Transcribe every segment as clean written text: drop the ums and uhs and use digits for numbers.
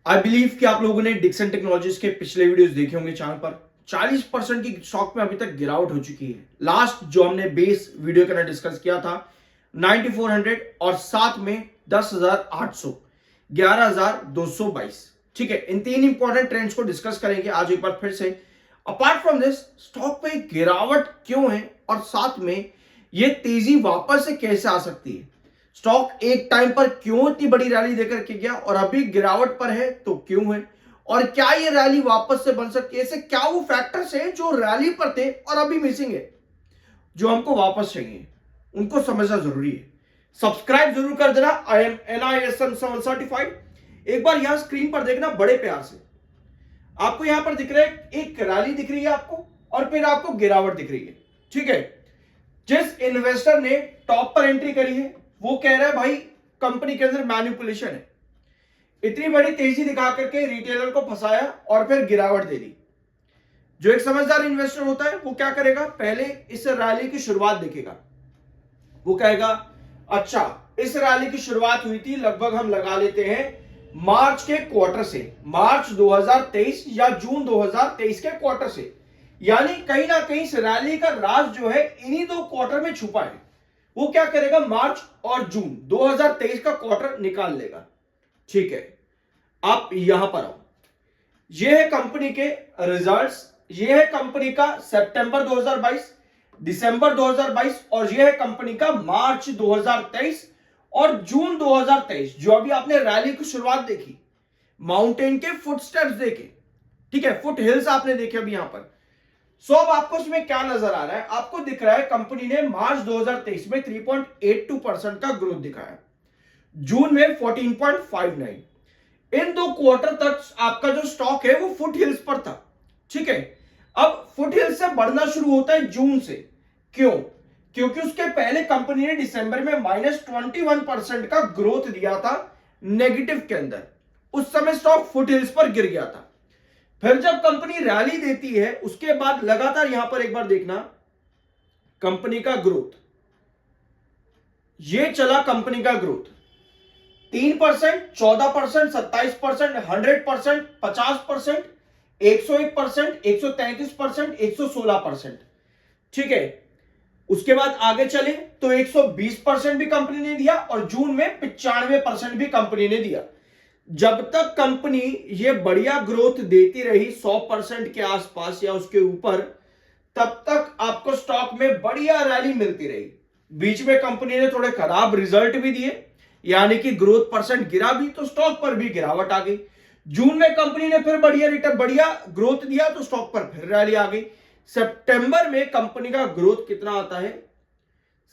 I believe कि आप लोगों ने डिक्सन टेक्नोलॉजीज के पिछले वीडियोस देखे होंगे चैनल पर। 40% की स्टॉक में अभी तक गिरावट हो चुकी है। लास्ट जो हमने बेस वीडियो के अंदर डिस्कस किया था 9400 और साथ में 10,800, 11,222। ठीक है, इन तीन इंपॉर्टेंट ट्रेंड्स को डिस्कस करेंगे आज एक बार फिर से। अपार्ट फ्रॉम दिस, स्टॉक पे गिरावट क्यों है और साथ में ये तेजी वापस से कैसे आ सकती है। स्टॉक एक टाइम पर क्यों इतनी बड़ी रैली देकर के गया और अभी गिरावट पर है तो क्यों है, और क्या ये रैली वापस से बन सकती है। ऐसे क्या वो फैक्टर्स हैं जो रैली पर थे और अभी मिसिंग है, जो हमको वापस चाहिए, उनको समझना जरूरी है। सब्सक्राइब जरूर कर देना। I am NISM 7 certified. एक बार यहां स्क्रीन पर देखना बड़े प्यार से। आपको यहां पर दिख रहा है एक रैली दिख रही है आपको, और फिर आपको गिरावट दिख रही है। ठीक है, जिस इन्वेस्टर ने टॉप पर एंट्री करी है वो कह रहा है भाई कंपनी के अंदर मैनिपुलेशन है, इतनी बड़ी तेजी दिखा करके रिटेलर को फंसाया और फिर गिरावट दे दी। जो एक समझदार इन्वेस्टर होता है वो क्या करेगा, पहले इस रैली की शुरुआत देखेगा। वो कहेगा अच्छा, इस रैली की शुरुआत हुई थी लगभग हम लगा लेते हैं मार्च के क्वार्टर से, मार्च 2023 या जून 2023 के क्वार्टर से। यानी कहीं ना कहीं इस रैली का राज जो है इन्हीं दो क्वार्टर में छुपा है। वो क्या करेगा, मार्च और जून 2023 का क्वार्टर निकाल लेगा। ठीक है, आप यहां पर आओ। यह है कंपनी के रिजल्ट्स, यह है कंपनी का सितंबर 2022, दिसंबर 2022, और यह है कंपनी का मार्च 2023 और जून 2023। जो अभी आपने रैली की शुरुआत देखी, माउंटेन के फुटस्टेप्स देखे, ठीक है, फुट हिल्स आपने देखे अभी यहां पर। सो अब आपको इसमें क्या नजर आ रहा है, आपको दिख रहा है कंपनी ने मार्च 2023 में 3.82% का ग्रोथ दिखाया, जून में 14.59। इन दो क्वार्टर तक आपका जो स्टॉक है वो फुट हिल्स पर था। ठीक है, अब फुट हिल्स से बढ़ना शुरू होता है जून से। क्यों? क्योंकि उसके पहले कंपनी ने दिसंबर में -21% का ग्रोथ दिया था नेगेटिव के अंदर। उस समय स्टॉक फुट हिल्स पर गिर गया था। फिर जब कंपनी रैली देती है उसके बाद लगातार यहां पर एक बार देखना कंपनी का ग्रोथ, ये चला कंपनी का ग्रोथ 3%, 14%, 27%, 100%, 50%, 101%, 133%, 116%। ठीक है, उसके बाद आगे चले तो 120% भी कंपनी ने दिया और जून में 95% भी कंपनी ने दिया। जब तक कंपनी ये बढ़िया ग्रोथ देती रही 100% के आसपास या उसके ऊपर, तब तक आपको स्टॉक में बढ़िया रैली मिलती रही। बीच में कंपनी ने थोड़े खराब रिजल्ट भी दिए, यानी कि ग्रोथ परसेंट गिरा भी तो स्टॉक पर भी गिरावट आ गई। जून में कंपनी ने फिर बढ़िया रिटर्न, बढ़िया ग्रोथ दिया तो स्टॉक पर फिर रैली आ गई। सितंबर में कंपनी का ग्रोथ कितना आता है,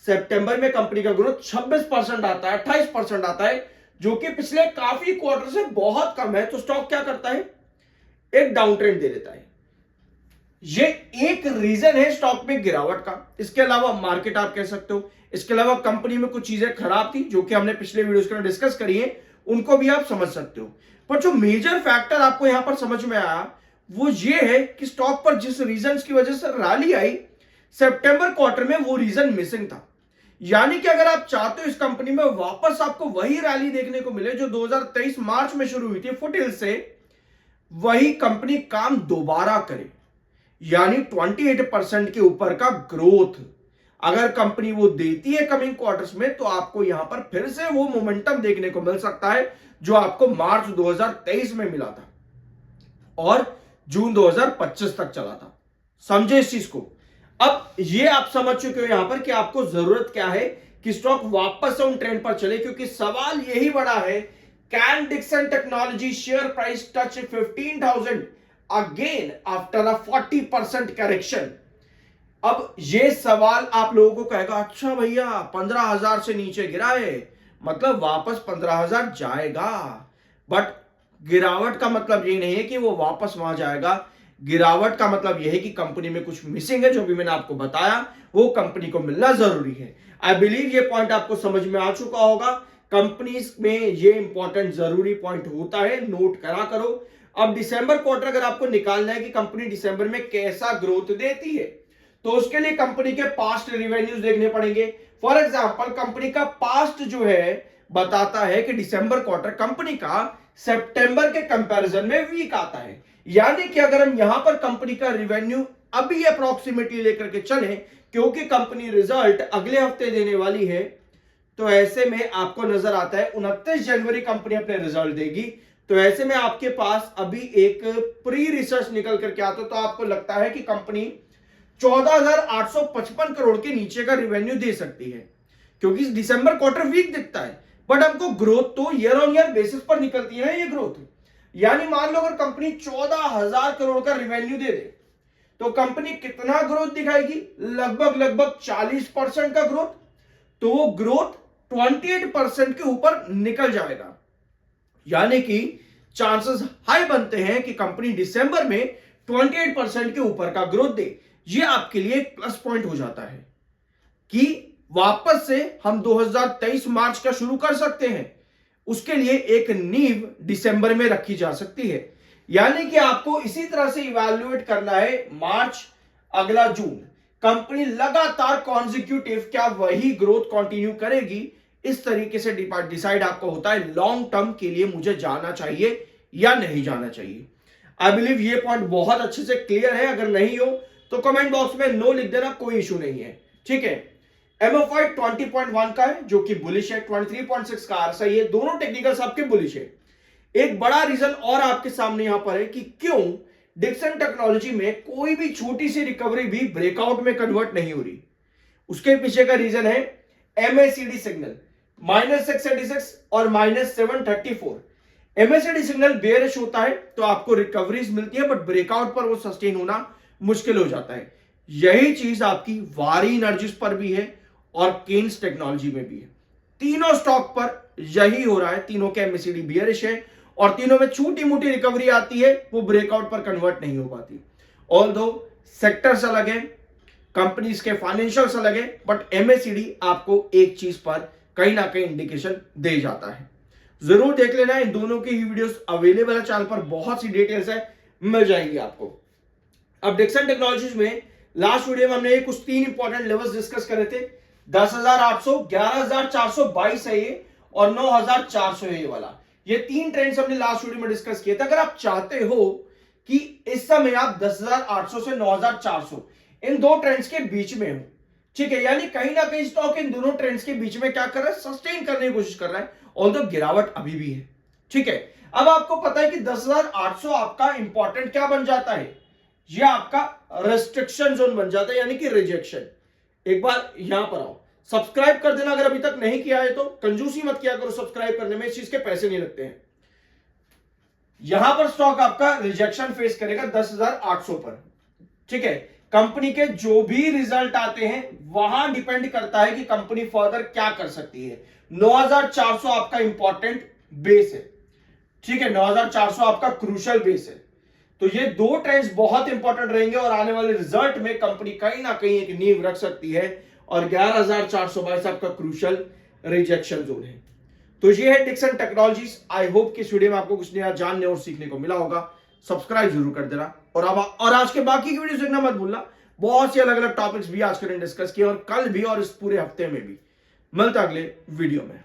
सितंबर में कंपनी का ग्रोथ 26% आता है, 28% आता है, जो कि पिछले काफी क्वार्टर से बहुत कम है। तो स्टॉक क्या करता है, एक डाउन ट्रेंड दे देता है। ये एक रीजन है स्टॉक में गिरावट का। इसके अलावा मार्केट आप कह सकते हो, इसके अलावा कंपनी में कुछ चीजें खराब थी जो कि हमने पिछले वीडियोस के अंदर डिस्कस करी है, उनको भी आप समझ सकते हो। पर जो मेजर फैक्टर आपको यहां पर समझ में आया वो ये है कि स्टॉक पर जिस रीजन की वजह से रैली आई सितंबर क्वार्टर में, वो रीजन मिसिंग था। यानी कि अगर आप चाहते हो इस कंपनी में वापस आपको वही रैली देखने को मिले जो 2023 मार्च में शुरू हुई थी फुट हिल से, वही कंपनी काम दोबारा करे, यानी 28% के ऊपर का ग्रोथ अगर कंपनी वो देती है कमिंग क्वार्टर्स में, तो आपको यहां पर फिर से वो मोमेंटम देखने को मिल सकता है जो आपको मार्च 2023 में मिला था और जून 2025 तक चला था। समझे इस चीज को। अब ये आप समझ चुके हो यहां पर कि आपको जरूरत क्या है कि स्टॉक वापस से उन ट्रेंड पर चले, क्योंकि सवाल यही बड़ा है, can Dixon technology share price touch 15,000 again after a 40% correction. अब ये सवाल आप लोगों को कहेगा अच्छा भैया 15,000 से नीचे गिरा है, मतलब वापस 15,000 जाएगा। बट गिरावट का मतलब ये नहीं है कि वो वापस वहां जाएगा। गिरावट का मतलब यह है कि कंपनी में कुछ मिसिंग है, जो भी मैंने आपको बताया वो कंपनी को मिलना जरूरी है। आई बिलीव ये पॉइंट आपको समझ में आ चुका होगा। कंपनीज में ये इंपॉर्टेंट जरूरी पॉइंट होता है, नोट करा करो। अब दिसंबर क्वार्टर अगर आपको निकालना है कि कंपनी दिसंबर में कैसा ग्रोथ देती है, तो उसके लिए कंपनी के पास्ट रिवेन्यूज देखने पड़ेंगे। फॉर एग्जांपल कंपनी का पास्ट जो है बताता है कि दिसंबर क्वार्टर कंपनी का सितंबर के कंपैरिजन में वीक आता है। यानी कि अगर हम यहां पर कंपनी का रिवेन्यू अभी अप्रोक्सीमेटली लेकर के चलें, क्योंकि कंपनी रिजल्ट अगले हफ्ते देने वाली है, तो ऐसे में आपको नजर आता है 29 जनवरी कंपनी अपने रिजल्ट देगी। तो ऐसे में आपके पास अभी एक प्री रिसर्च निकल करके आता, तो आपको लगता है कि कंपनी 14,855 करोड़ के नीचे का रिवेन्यू दे सकती है, क्योंकि दिसंबर क्वार्टर वीक दिखता है, बट हमको ग्रोथ तो ईयर ऑन ईयर बेसिस पर निकलती है ये ग्रोथ। यानी मान लो अगर कंपनी 14,000 करोड़ का रिवेन्यू दे दे, तो कंपनी कितना ग्रोथ दिखाएगी? लगभग 40% का ग्रोथ। तो वो ग्रोथ 28% के ऊपर निकल जाएगा। यानी कि चांसेस हाई बनते हैं कि कंपनी दिसंबर में 28% के ऊपर का ग्रोथ दे। ये आपके लिए एक प्लस पॉइंट हो जाता है कि वापस से हम 2023 मार्च का शुरू कर सकते हैं। उसके लिए एक नींव दिसंबर में रखी जा सकती है। यानी कि आपको इसी तरह से इवैल्यूएट करना है मार्च, अगला जून, कंपनी लगातार कॉन्जिक्यूटिव क्या वही ग्रोथ कंटिन्यू करेगी, इस तरीके से डिसाइड आपको होता है लॉन्ग टर्म के लिए मुझे जाना चाहिए या नहीं जाना चाहिए। आई बिलीव ये पॉइंट बहुत अच्छे से क्लियर है। अगर नहीं हो तो कमेंट बॉक्स में नो लिख देना, कोई इशू नहीं है, ठीक है। MFI 20.1 का है जो कि बुलिश है, 23.6 का RSI है, दोनों टेक्निकल्स आपके बुलिश है। एक बड़ा रीजन और आपके सामने यहां पर है कि क्यों डिक्सन टेक्नोलॉजी में कोई भी छोटी सी रिकवरी भी ब्रेकआउट में कन्वर्ट नहीं हो रही। उसके पीछे का रीजन है MACD सिग्नल -686 और -734। MACD सिग्नल बेयरिश होता है तो आपको रिकवरीज मिलती है, बट ब्रेकआउट पर वो सस्टेन होना मुश्किल हो जाता है। यही चीज आपकी वारी एनर्जीज पर भी है और केन्स टेक्नोलॉजी में भी है। तीनों स्टॉक पर यही हो रहा है, तीनों के MACD बेयरिश है और तीनों में छोटी मोटी रिकवरी आती है, वो ब्रेकआउट पर कन्वर्ट नहीं हो पाती। ऑल्दो सेक्टर्स अलग है, कंपनीज के फाइनेंशियल्स अलग है, बट MACD आपको एक चीज पर कहीं ना कहीं इंडिकेशन दे जाता है। जरूर देख लेना, इन दोनों की ही वीडियोस अवेलेबल है चैनल पर, बहुत सी डिटेल्स है, मिल जाएंगी आपको। अब डिक्सन टेक्नोलॉजीज में लास्ट वीडियो में हमने कुछ 3 इंपॉर्टेंट लेवल्स डिस्कस करे थे। 10,800, 11,422 है ये, और 9,400 है ये वाला। ये 3 ट्रेंड्स हमने लास्ट वीडियो में डिस्कस किए थे। अगर आप चाहते हो कि इस समय आप 10,800 से 9,400 इन दो ट्रेंड्स के बीच में हो, ठीक है, यानी कहीं ना कहीं स्टॉक इन दोनों ट्रेंड्स के बीच में क्या कर रहा है, सस्टेन करने की कोशिश कर रहा है, ऑल्दो गिरावट अभी भी है, ठीक है। अब आपको पता है कि 10,800 आपका इंपॉर्टेंट क्या बन जाता है, ये आपका रेस्ट्रिक्शन जोन बन जाता है, यानी कि रिजेक्शन। एक बार यहां पर आओ, सब्सक्राइब कर देना अगर अभी तक नहीं किया है तो, कंजूसी मत किया करो सब्सक्राइब करने में, इस चीज के पैसे नहीं लगते हैं। यहां पर स्टॉक आपका रिजेक्शन फेस करेगा 10,800 पर, ठीक है। कंपनी के जो भी रिजल्ट आते हैं वहां डिपेंड करता है कि कंपनी फर्दर क्या कर सकती है। 9,400 आपका इंपॉर्टेंट बेस है, ठीक है, 9,400 आपका क्रूशियल बेस है। तो ये दो ट्रेंड्स बहुत इंपॉर्टेंट रहेंगे और आने वाले रिजल्ट में कंपनी कहीं ना कहीं एक नींव रख सकती है, और 11,422 आपका क्रूशियल रिजेक्शन जोन है। तो ये है डिक्सन टेक्नोलॉजीज। आई होप कि इस वीडियो में आपको कुछ नया जानने और सीखने को मिला होगा। सब्सक्राइब जरूर कर देना, और आज के बाकी की वीडियोस देखना मत भूलना। बहुत सी अलग अलग टॉपिक्स भी आज के दिन डिस्कस किए, और कल भी, और इस पूरे हफ्ते में भी। मिलता अगले वीडियो में।